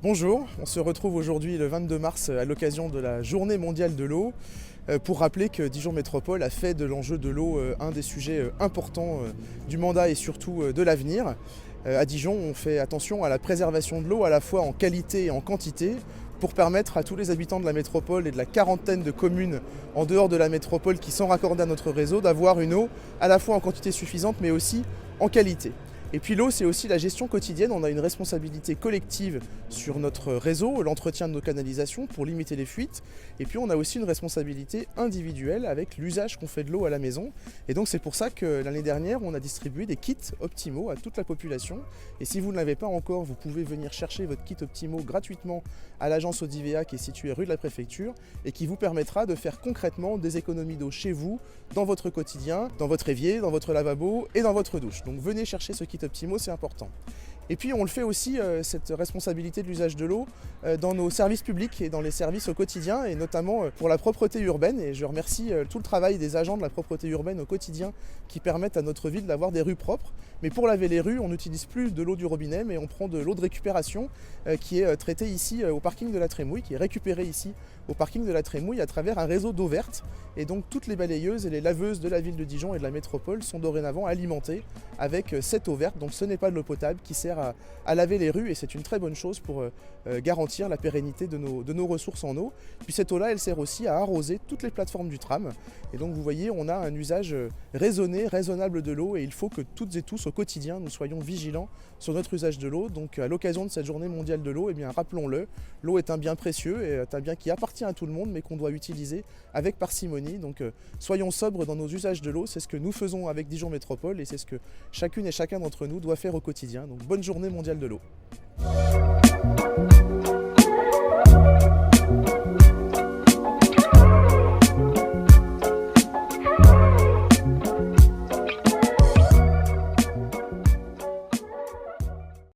Bonjour, on se retrouve aujourd'hui le 22 mars à l'occasion de la Journée mondiale de l'eau pour rappeler que Dijon Métropole a fait de l'enjeu de l'eau un des sujets importants du mandat et surtout de l'avenir. À Dijon, on fait attention à la préservation de l'eau à la fois en qualité et en quantité pour permettre à tous les habitants de la métropole et de la quarantaine de communes en dehors de la métropole qui sont raccordées à notre réseau d'avoir une eau à la fois en quantité suffisante mais aussi en qualité. Et puis l'eau, c'est aussi la gestion quotidienne. On a une responsabilité collective sur notre réseau, l'entretien de nos canalisations pour limiter les fuites. Et puis on a aussi une responsabilité individuelle avec l'usage qu'on fait de l'eau à la maison. Et donc c'est pour ça que l'année dernière, on a distribué des kits Optimo à toute la population. Et si vous ne l'avez pas encore, vous pouvez venir chercher votre kit Optimo gratuitement à l'agence Odivea qui est située rue de la Préfecture et qui vous permettra de faire concrètement des économies d'eau chez vous, dans votre quotidien, dans votre évier, dans votre lavabo et dans votre douche. Donc venez chercher ce kit Optimo, c'est important. Et puis on le fait aussi, cette responsabilité de l'usage de l'eau, dans nos services publics et dans les services au quotidien, et notamment pour la propreté urbaine. Et je remercie tout le travail des agents de la propreté urbaine au quotidien qui permettent à notre ville d'avoir des rues propres. Mais pour laver les rues, on n'utilise plus de l'eau du robinet, mais on prend de l'eau de récupération qui est traitée ici au parking de la Trémouille, qui est récupérée ici au parking de la Trémouille à travers un réseau d'eau verte. Et donc toutes les balayeuses et les laveuses de la ville de Dijon et de la métropole sont dorénavant alimentées avec cette eau verte. Donc ce n'est pas de l'eau potable qui sert à laver les rues, et c'est une très bonne chose pour garantir la pérennité de nos ressources en eau. Puis cette eau-là, elle sert aussi à arroser toutes les plateformes du tram. Et donc vous voyez, on a un usage raisonné, raisonnable de l'eau, et il faut que toutes et tous au quotidien, nous soyons vigilants sur notre usage de l'eau. Donc à l'occasion de cette journée mondiale de l'eau, eh bien rappelons-le, l'eau est un bien précieux et est un bien qui appartient à tout le monde, mais qu'on doit utiliser avec parcimonie. Donc soyons sobres dans nos usages de l'eau, c'est ce que nous faisons avec Dijon Métropole et c'est ce que chacune et chacun d'entre nous doit faire au quotidien. Donc bonne journée mondiale de l'eau.